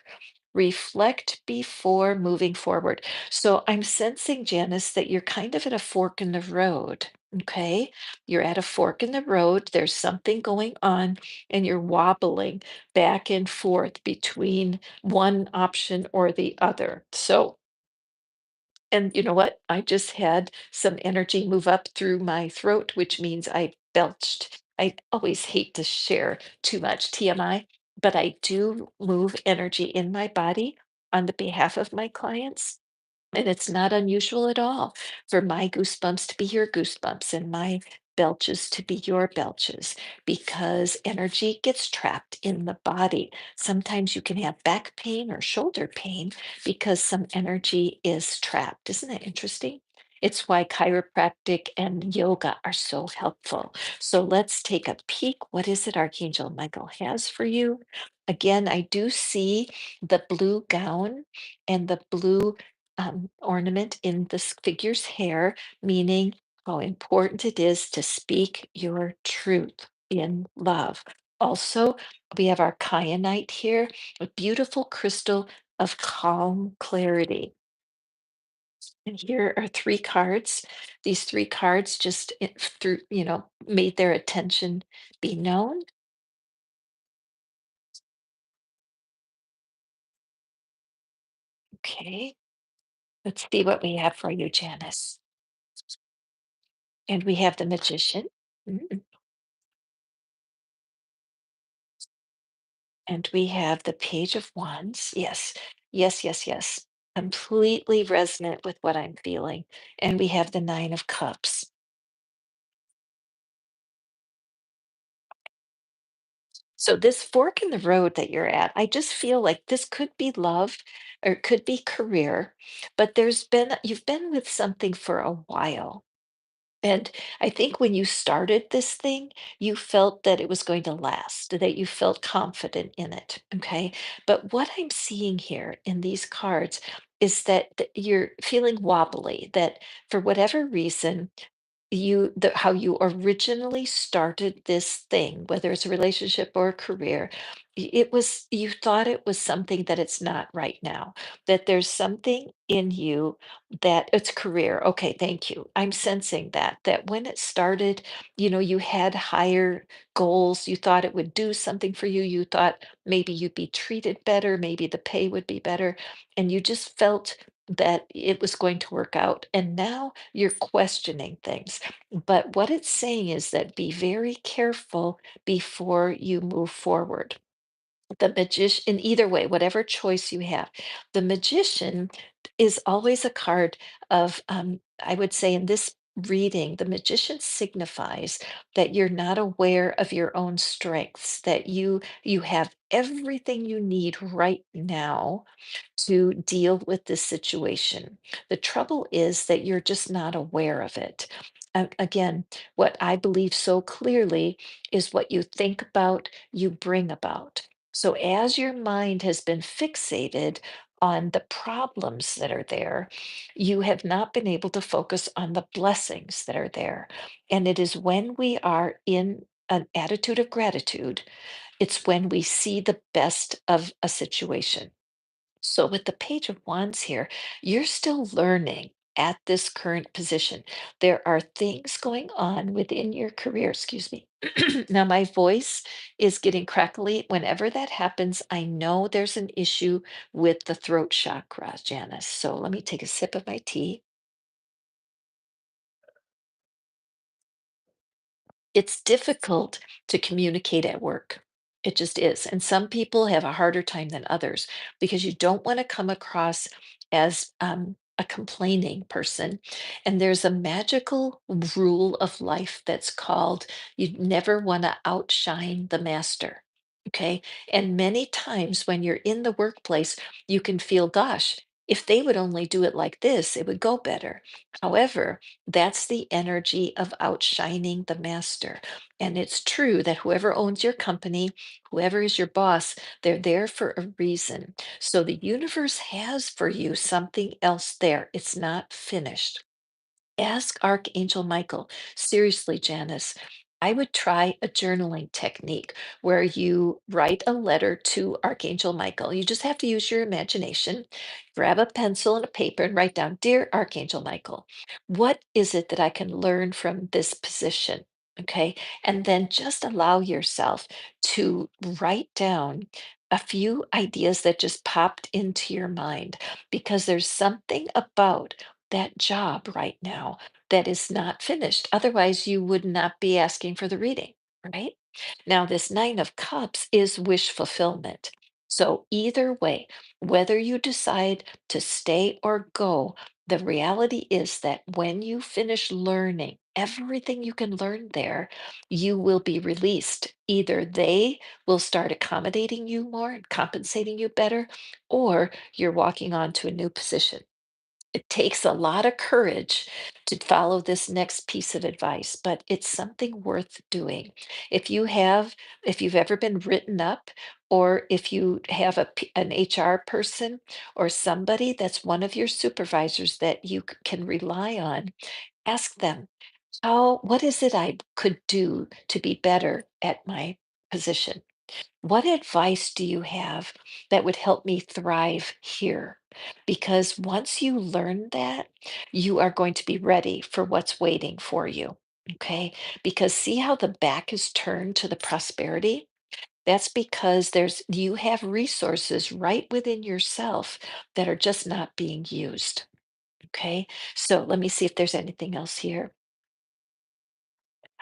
Reflect before moving forward. So I'm sensing, Janice, that you're kind of at a fork in the road. Okay. You're at a fork in the road. There's something going on, and you're wobbling back and forth between one option or the other. So, and you know what? I just had some energy move up through my throat, which means I belched. I always hate to share too much TMI, but I do move energy in my body on the behalf of my clients. And it's not unusual at all for my goosebumps to be your goosebumps and my belches to be your belches because energy gets trapped in the body. Sometimes you can have back pain or shoulder pain because some energy is trapped. Isn't that interesting? It's why chiropractic and yoga are so helpful. So let's take a peek. What is it Archangel Michael has for you? Again, I do see the blue gown and the blue ornament in this figure's hair, meaning how important it is to speak your truth in love. Also, we have our kyanite here, a beautiful crystal of calm clarity. And here are three cards. These three cards just through, made their attention be known. Okay, let's see what we have for you, Janice. And we have the magician. Mm. And we have the Page of Wands. Yes, yes, yes, yes. Completely resonant with what I'm feeling. And we have the Nine of Cups. So this fork in the road that you're at, I just feel like this could be love or it could be career, but you've been with something for a while. And I think when you started this thing, you felt that it was going to last, that you felt confident in it. Okay. But what I'm seeing here in these cards is that you're feeling wobbly, that for whatever reason, how you originally started this thing, whether it's a relationship or a career, you thought it was something that it's not right now, that there's something in you that it's career. Okay, thank you. I'm sensing that when it started, you had higher goals. You thought it would do something for you. You thought maybe you'd be treated better, maybe the pay would be better, and you just felt that it was going to work out. And now you're questioning things. But what it's saying is that be very careful before you move forward. The magician, in either way, whatever choice you have, the magician is always a card of, I would say in this reading, the magician signifies that you're not aware of your own strengths, that you have everything you need right now to deal with this situation. The trouble is that you're just not aware of it. Again, what I believe so clearly is what you think about, you bring about. So, as your mind has been fixated on the problems that are there, you have not been able to focus on the blessings that are there. And it is when we are in an attitude of gratitude, it's when we see the best of a situation. So, with the Page of Wands here, you're still learning at this current position. There are things going on within your career, excuse me. Now, my voice is getting crackly. Whenever that happens, I know there's an issue with the throat chakra, Janice. So, let me take a sip of my tea. It's difficult to communicate at work. It just is. And some people have a harder time than others because you don't want to come across as a complaining person. And there's a magical rule of life that's called you never want to outshine the master. Okay. And many times when you're in the workplace, you can feel, gosh, if they would only do it like this, it would go better. However, that's the energy of outshining the master. And it's true that whoever owns your company, whoever is your boss, they're there for a reason. So the universe has for you something else there. It's not finished. Ask Archangel Michael. Seriously, Janice, I would try a journaling technique where you write a letter to Archangel Michael. You just have to use your imagination. Grab a pencil and a paper and write down, Dear Archangel Michael, what is it that I can learn from this position? Okay. And then just allow yourself to write down a few ideas that just popped into your mind because there's something about that job right now that is not finished. Otherwise, you would not be asking for the reading, right? Now, this Nine of Cups is wish fulfillment. So, either way, whether you decide to stay or go, the reality is that when you finish learning everything you can learn there, you will be released. Either they will start accommodating you more and compensating you better, or you're walking on to a new position. It takes a lot of courage to follow this next piece of advice, but it's something worth doing. If you have, if you've ever been written up, or if you have an HR person or somebody that's one of your supervisors that you can rely on, ask them, what is it I could do to be better at my position? What advice do you have that would help me thrive here? Because once you learn that, you are going to be ready for what's waiting for you. Okay. Because see how the back is turned to the prosperity? That's because you have resources right within yourself that are just not being used. Okay. So let me see if there's anything else here.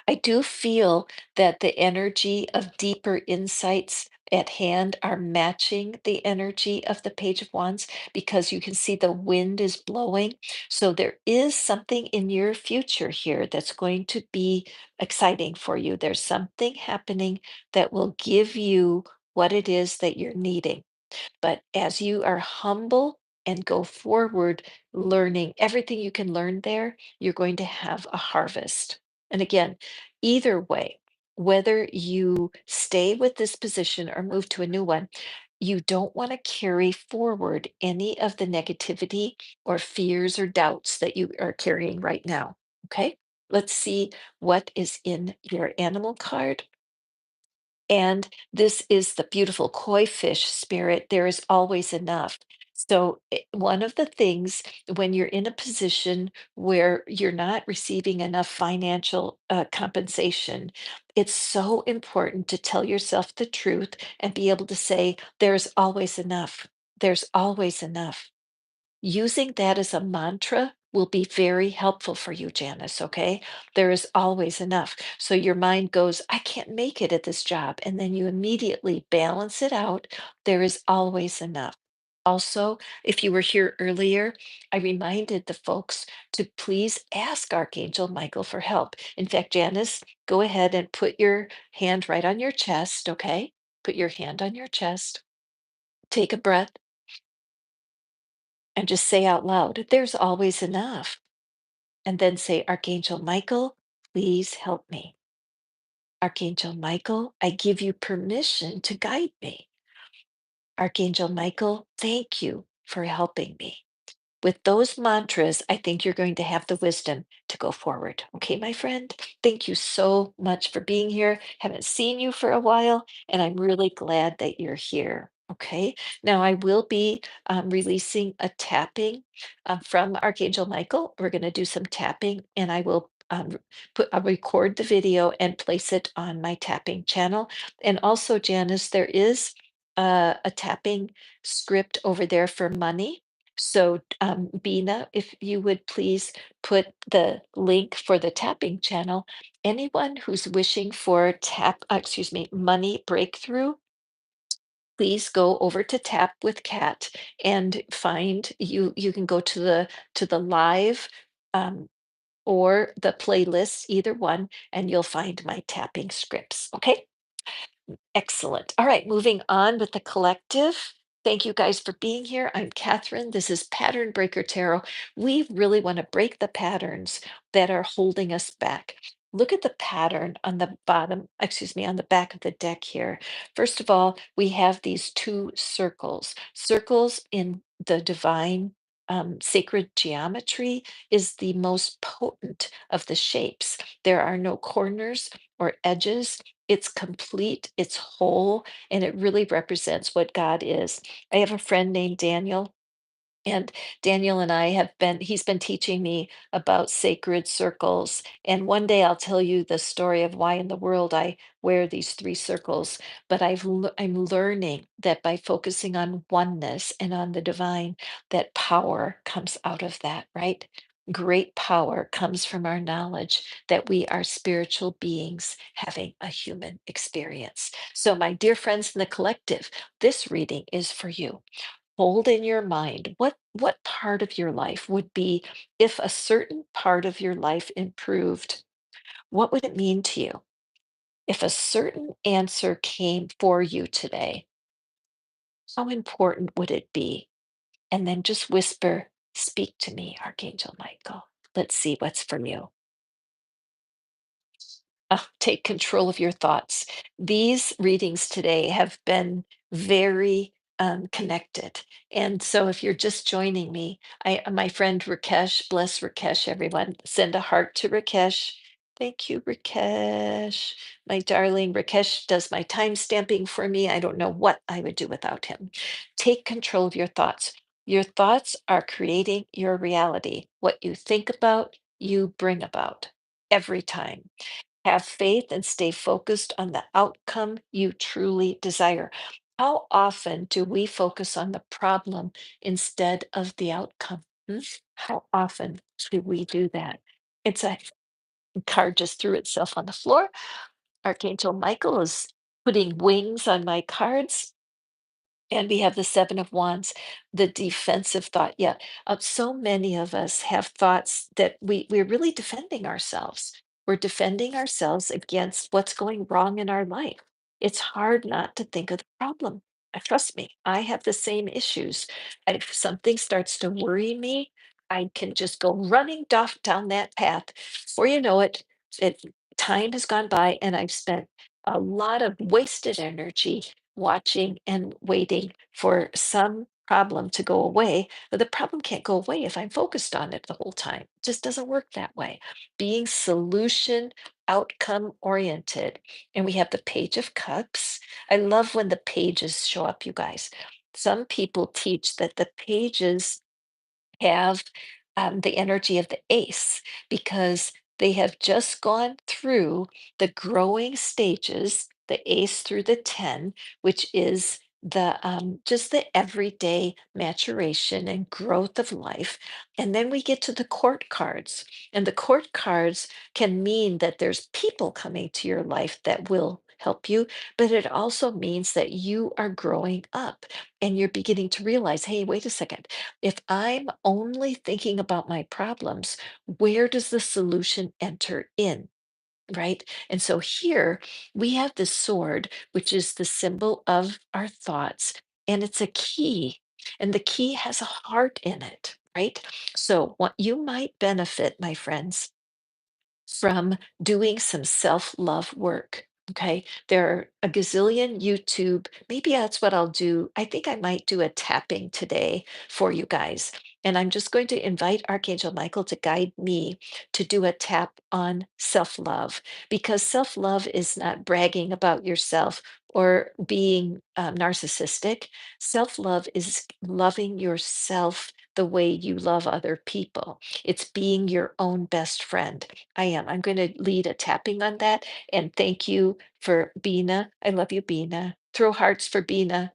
I do feel that the energy of deeper insights at hand are matching the energy of the Page of Wands because you can see the wind is blowing. So there is something in your future here that's going to be exciting for you. There's something happening that will give you what it is that you're needing. But as you are humble and go forward, learning everything you can learn there, you're going to have a harvest. And again, either way, whether you stay with this position or move to a new one, you don't want to carry forward any of the negativity or fears or doubts that you are carrying right now. Okay, let's see what is in your animal card. And this is the beautiful koi fish spirit. There is always enough. So, one of the things when you're in a position where you're not receiving enough financial compensation, it's so important to tell yourself the truth and be able to say, there's always enough. There's always enough. Using that as a mantra will be very helpful for you, Janice, okay? There is always enough. So your mind goes, I can't make it at this job. And then you immediately balance it out. There is always enough. Also, if you were here earlier, I reminded the folks to please ask Archangel Michael for help. In fact, Janice, go ahead and put your hand right on your chest, okay? Put your hand on your chest. Take a breath and just say out loud, there's always enough. And then say, Archangel Michael, please help me. Archangel Michael, I give you permission to guide me. Archangel Michael, thank you for helping me. With those mantras, I think you're going to have the wisdom to go forward. Okay, my friend? Thank you so much for being here. Haven't seen you for a while, and I'm really glad that you're here. Okay, now I will be releasing a tapping from Archangel Michael. We're going to do some tapping, and I will I'll record the video and place it on my tapping channel. And also, Janice, there is a tapping script over there for money, so, Bina, if you would please put the link for the tapping channel. Anyone who's wishing for excuse me, money breakthrough, please go over to Tap with Cat and find you can go to the live or the playlist, either one, and you'll find my tapping scripts. Okay. Excellent. All right, moving on with the collective. Thank you guys for being here. I'm Catherine. This is Pattern Breaker Tarot. We really want to break the patterns that are holding us back. Look at the pattern on the bottom, excuse me, on the back of the deck here. First of all, we have these two circles. Circles in the divine sacred geometry is the most potent of the shapes. There are no corners or edges, it's complete, it's whole, and it really represents what God is. I have a friend named Daniel, and Daniel and I he's been teaching me about sacred circles. And one day I'll tell you the story of why in the world I wear these three circles. But I'm learning that by focusing on oneness and on the divine, that power comes out of that, right? Great power comes from our knowledge that we are spiritual beings having a human experience. So, my dear friends in the collective, this reading is for you. Hold in your mind what part of your life would be if a certain part of your life improved, what would it mean to you? If a certain answer came for you today, how important would it be? And then just whisper, speak to me, Archangel Michael. Let's see what's from you. Take control of your thoughts. These readings today have been very connected. And so if you're just joining me, my friend Rakesh, bless Rakesh, everyone. Send a heart to Rakesh. Thank you, Rakesh. My darling, Rakesh does my time stamping for me. I don't know what I would do without him. Take control of your thoughts. Your thoughts are creating your reality. What you think about, you bring about every time. Have faith and stay focused on the outcome you truly desire. How often do we focus on the problem instead of the outcome? Hmm? How often do we do that? It's a card just threw itself on the floor. Archangel Michael is putting wings on my cards. And we have the Seven of Wands, the defensive thought. Yeah, so many of us have thoughts that we're really defending ourselves. We're defending ourselves against what's going wrong in our life. It's hard not to think of the problem. Trust me, I have the same issues. If something starts to worry me, I can just go running down that path. Before you know it, it time has gone by, and I've spent a lot of wasted energy watching and waiting for some problem to go away, but the problem can't go away if I'm focused on it the whole time. It just doesn't work that way. Being solution outcome oriented. And we have the Page of Cups. I love when the pages show up, you guys. Some people teach that the pages have the energy of the ace because they have just gone through the growing stages, the ace through the 10, which is the just the everyday maturation and growth of life. And then we get to the court cards, and the court cards can mean that there's people coming to your life that will help you, but it also means that you are growing up and you're beginning to realize, hey, wait a second, if I'm only thinking about my problems, where does the solution enter in? Right. And so here we have the sword, which is the symbol of our thoughts, and it's a key, and the key has a heart in it. Right. So, what you might benefit, my friends, from doing some self love work. Okay, there are a gazillion YouTube. Maybe that's what I'll do. I think I might do a tapping today for you guys. And I'm just going to invite Archangel Michael to guide me to do a tap on self love because self love is not bragging about yourself or being narcissistic. Self love is loving yourself the way you love other people. It's being your own best friend. I am. I'm going to lead a tapping on that. And thank you for Bina. I love you, Bina. Throw hearts for Bina.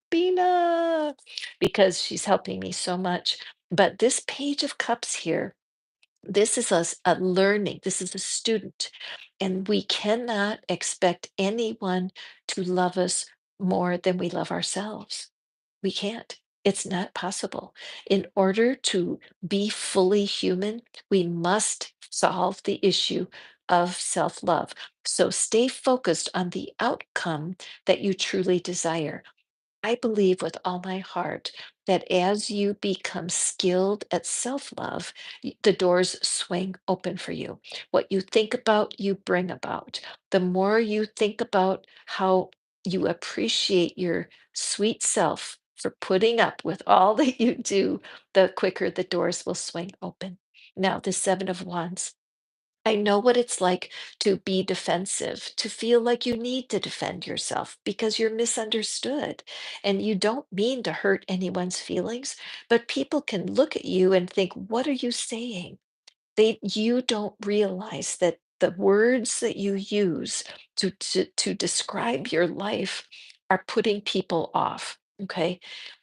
Bina, because she's helping me so much. But this Page of Cups here, this is us a learning. This is a student. And we cannot expect anyone to love us more than we love ourselves. We can't. It's not possible. In order to be fully human, we must solve the issue of self love. So stay focused on the outcome that you truly desire. I believe with all my heart that as you become skilled at self love, the doors swing open for you. What you think about, you bring about. The more you think about how you appreciate your sweet self for putting up with all that you do, the quicker the doors will swing open. Now, the Seven of Wands. I know what it's like to be defensive, to feel like you need to defend yourself because you're misunderstood. And you don't mean to hurt anyone's feelings, but people can look at you and think, what are you saying? You don't realize that the words that you use to describe your life are putting people off. Okay.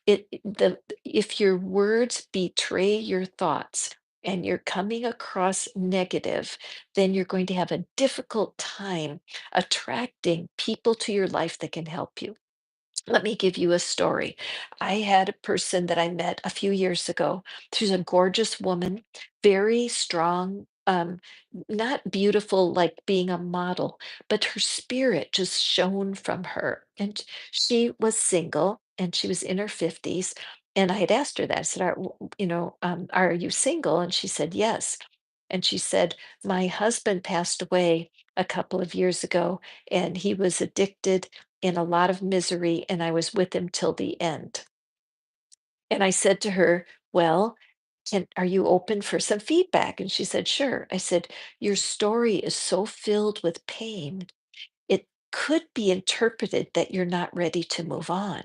If your words betray your thoughts and you're coming across negative, then you're going to have a difficult time attracting people to your life that can help you. Let me give you a story. I had a person that I met a few years ago. She's a gorgeous woman, very strong, not beautiful like being a model, but her spirit just shone from her. And she was single and she was in her 50s. And I had asked her that. I said, are you single? And she said, yes. And she said, my husband passed away a couple of years ago and he was addicted in a lot of misery, and I was with him till the end. And I said to her, well, are you open for some feedback? And she said, sure. I said, your story is so filled with pain, it could be interpreted that you're not ready to move on.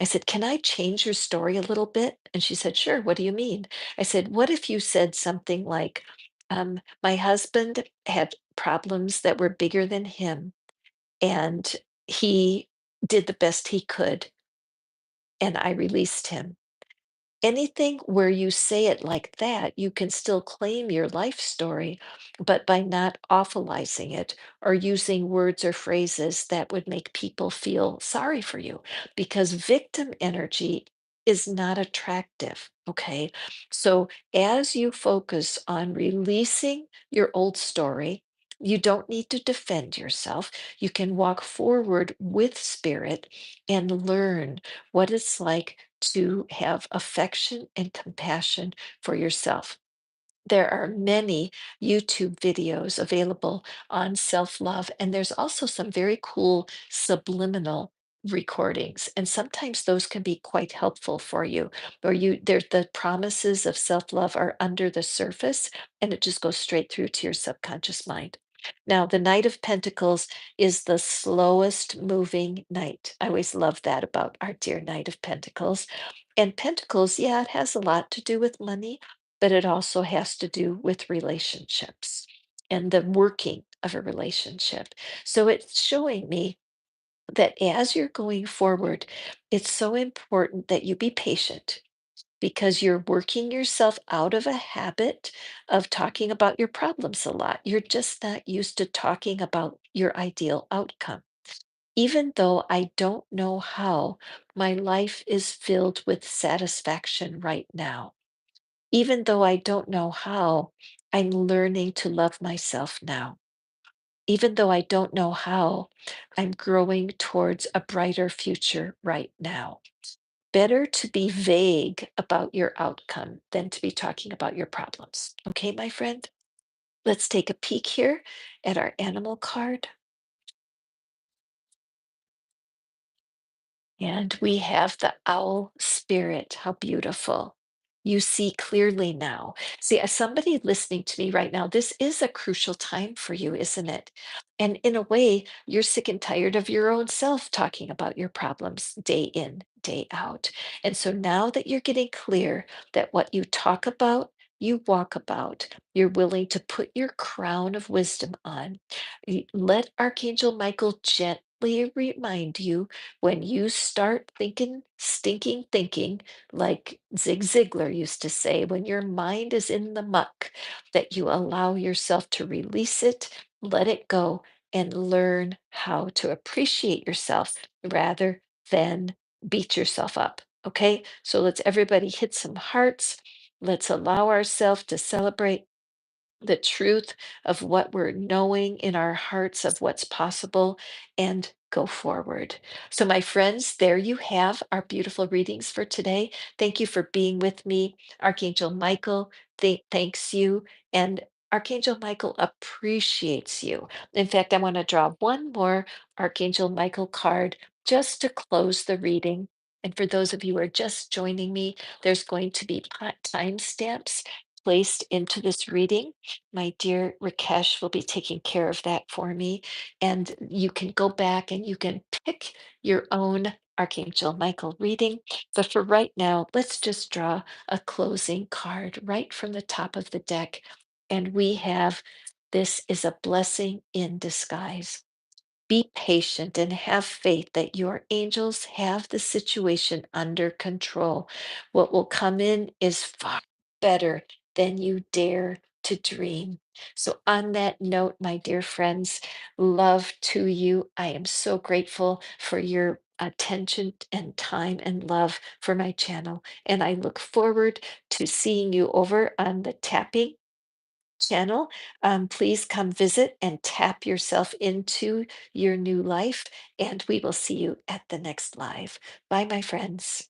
I said, can I change your story a little bit? And she said, sure. What do you mean? I said, what if you said something like, my husband had problems that were bigger than him, and he did the best he could, and I released him. Anything where you say it like that, you can still claim your life story, but by not awfulizing it or using words or phrases that would make people feel sorry for you, because victim energy is not attractive. Okay. So as you focus on releasing your old story, you don't need to defend yourself. You can walk forward with spirit and learn what it's like to have affection and compassion for yourself. There are many YouTube videos available on self love, and there's also some very cool subliminal recordings. And sometimes those can be quite helpful for you, or the promises of self love are under the surface and it just goes straight through to your subconscious mind. Now, the Knight of Pentacles is the slowest moving knight. I always love that about our dear Knight of Pentacles. And Pentacles, yeah, it has a lot to do with money, but it also has to do with relationships and the working of a relationship. So it's showing me that as you're going forward, it's so important that you be patient because you're working yourself out of a habit of talking about your problems a lot. You're just not used to talking about your ideal outcome. Even though I don't know how, my life is filled with satisfaction right now. Even though I don't know how, I'm learning to love myself now. Even though I don't know how, I'm growing towards a brighter future right now. Better to be vague about your outcome than to be talking about your problems. Okay, my friend? Let's take a peek here at our animal card. And we have the owl spirit. How beautiful. You see clearly now. See, as somebody listening to me right now, this is a crucial time for you, isn't it? And in a way, you're sick and tired of your own self talking about your problems day in, day out. And so now that you're getting clear that what you talk about, you walk about, you're willing to put your crown of wisdom on. Let Archangel Michael gently remind you when you start thinking, stinking thinking, like Zig Ziglar used to say, when your mind is in the muck, that you allow yourself to release it, let it go, and learn how to appreciate yourself rather than beat yourself up. Okay, so let's everybody hit some hearts. Let's allow ourselves to celebrate the truth of what we're knowing in our hearts of what's possible and go forward. So, my friends, there you have our beautiful readings for today. Thank you for being with me. Archangel Michael thanks you, and Archangel Michael appreciates you. In fact, I want to draw one more Archangel Michael card just to close the reading. And for those of you who are just joining me, there's going to be timestamps placed into this reading. My dear Rakesh will be taking care of that for me. And you can go back and you can pick your own Archangel Michael reading. But for right now, let's just draw a closing card right from the top of the deck. And we have this is a blessing in disguise. Be patient and have faith that your angels have the situation under control. What will come in is far better than you dare to dream. So, on that note, my dear friends, love to you. I am so grateful for your attention and time and love for my channel. And I look forward to seeing you over on the tapping channel. Please come visit and tap yourself into your new life, and we will see you at the next live. Bye, my friends.